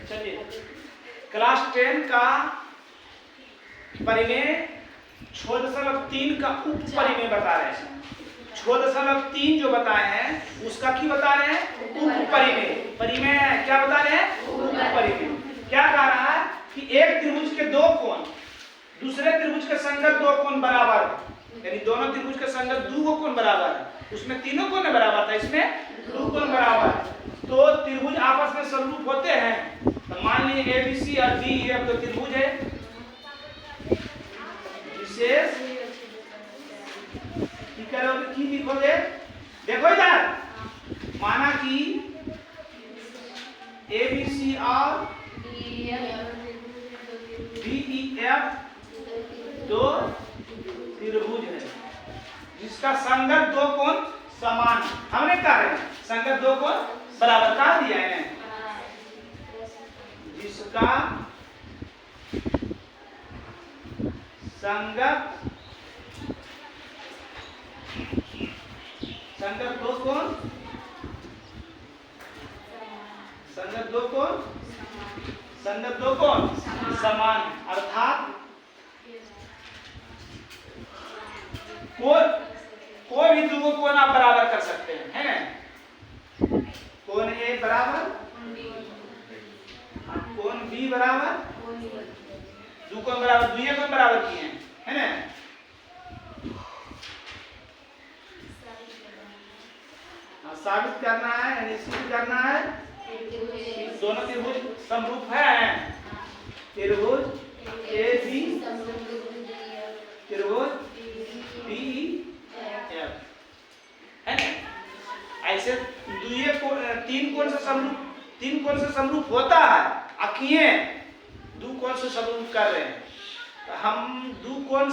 चलिए क्लास 10 का परिमेय 6.3 का उप परिमेय बता रहे हैं। 6.3 जो बताए हैं उसका की बता रहे हैं उप परिमेय। परिमेय क्या बता रहे हैं उप परिमेय। क्या कह रहा है कि एक त्रिभुज के दो कोण दूसरे त्रिभुज के संगत दो कोण बराबर है, यानी दोनों त्रिभुज के संगत दो कोण बराबर है। उसमें तीनों कोण बराबर था, इसमें दो कोण बराबर है। तो त्रिभुज आपस में समरूप होते हैं। तो मान लीजिए ABC और DEF तो त्रिभुज है विशेष की लिखोगे। देखो इधर माना कि ABC और DEF दो त्रिभुज है जिसका संगत दो कोण समान। हमने कहा है संगत दो कोण बराबर का दिया है, जिसका संगत दो कोण समान, अर्थात कोई भी दो कोण आप बराबर कर सकते हैं, है ना। कोण A बराबर कोण B बराबर दो कोण बराबर दुइये कोण बराबर किए हैं, है ना। साबित करना है यानी सिद्ध करना है दोनों त्रिभुज समरूप है। त्रिभुज AB त्रिभुज DEF है ना। ऐसे तीन कोण से समरूप होता है। अकिए दो कोण से समरूप कर रहे हैं। तो हम दो कोण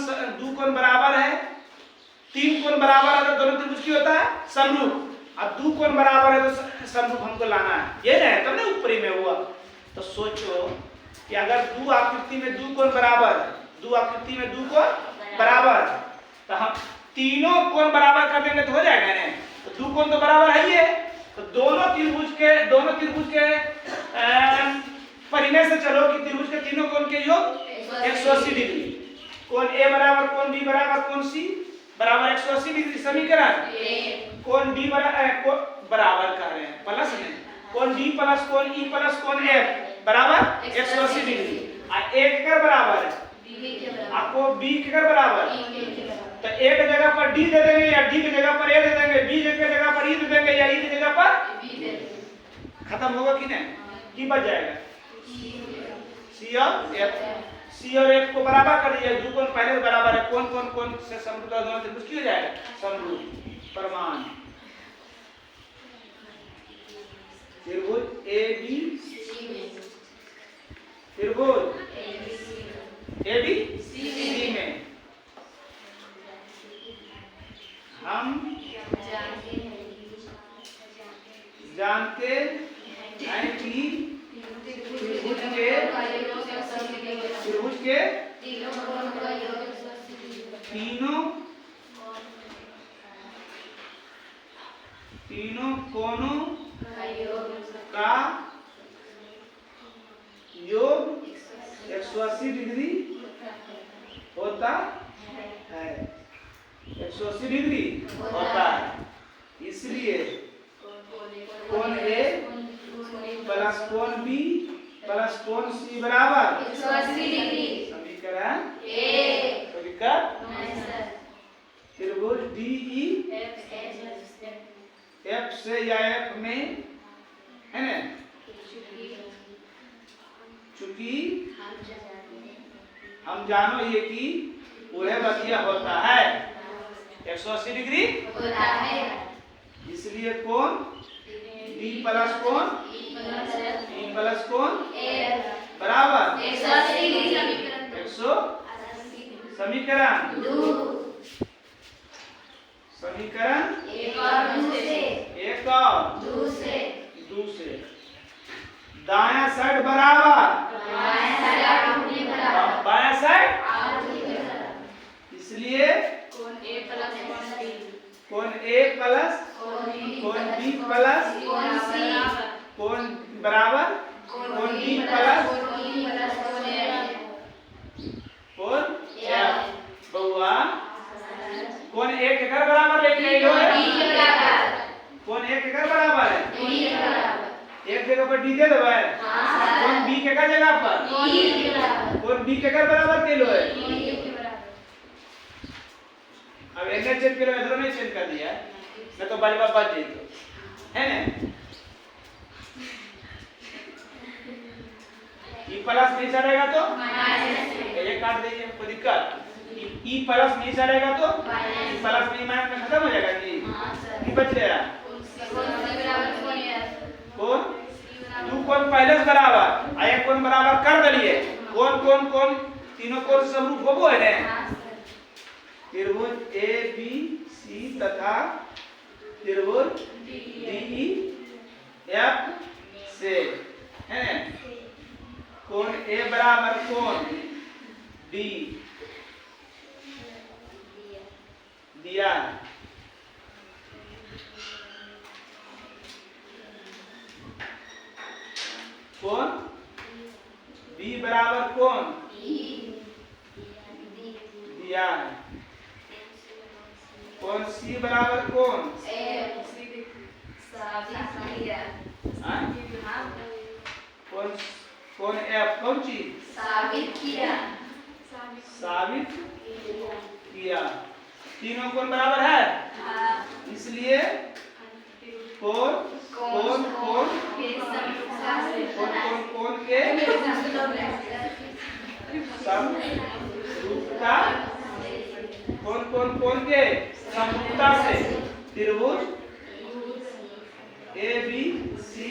बराबर है, तीन कोण बराबर है तो दोनों त्रिभुज की होता है समरूप। अब दो कोण बराबर है तो समरूप हमको लाना है, ये ना तब ना ऊपरी में हुआ। तो सोचो कि अगर दो आकृति में दो कोण बराबर तो हम तीनों कोण बराबर कर देंगे तो हो जाएगा ना। तो दो कोण तो बराबर है ही है। तो दोनों त्रिभुज के परिमेय से चलो कि त्रिभुज के तीनों कोण के योग 180 डिग्री। कोण A बराबर कोण B बराबर कोण C बराबर 180 डिग्री समीकरण। कोण D बराबर कर रहे हैं प्लस में कोण D प्लस कोण E प्लस कोण F बराबर 180 डिग्री। एक कर बराबर आपको B के बराबर। तो A की जगह पर D दे देंगे या D की जगह पर A दे देंगे, B की जगह पर E दे देंगे या E की जगह पर B दे देंगे। खत्म होगा कि नहीं? की बच जाएगा C और F को बराबर कर दिया। दो कोण पहले बराबर है, कोण से समरूप दोनों त्रिभुज की हो जाएगा समरूप। प्रमाण त्रिभुज ABC त्रिभुज ABC में हम जानते हैं कि त्रिभुज के तीनों कोणों का योग 180 डिग्री होता है। 180 डिग्री होता है। इसलिए कोण A प्लस कोण B प्लस कोण C बराबर 180 डिग्री। समीकरण त्रिभुज DEF से या F में है ना, चूंकि हम जानो ये कि पूरे बतिया होता है 180 डिग्री होता है। इसलिए कोण D प्लस कोण E प्लस कोण बराबर 180 डिग्री। समीकरण एक और दूसरे दायां साइड बराबर बायां साइड। इसलिए कोण A प्लस कोण B प्लस कोण बराबर कोण डी प्लस कोण एफ बउआ कोण ए के कर बराबर लेके आई हो कोण ए के कर बराबर है एक जगह पर डी दे दो है कोण बी के का जगह पर कोण बी के कर बराबर के लो है अब एने चेंज करो इधर नहीं चेंज कर दिया मैं तो बाली बात बात तो है ना ई प्लस नहीं चढ़ेगा तो ये काट दीजिए कोई दिक्कत ई प्लस नहीं चढ़ेगा तो ई प्लस नहीं माइनस में खत्म हो जाएगा जी बच गया कौन दो कोण पहले से बराबर आ एक कोण बराबर कर दलिए कौन कौन कौन तीनों कोण समरूप होबो है ने त्रिभुज ए बी सी तथा त्रिभुज डी ई एफ से है ना कोण ए बराबर कोण डी दिया कोण बी बराबर कोण दिया कोण सी बराबर कोण कोण एफ कौन चीज साबित किया तीनों कोण बराबर है इसलिए कोण कोण कोण कोण के समरूपता कोण के समरूपता से त्रिभुज ए बी सी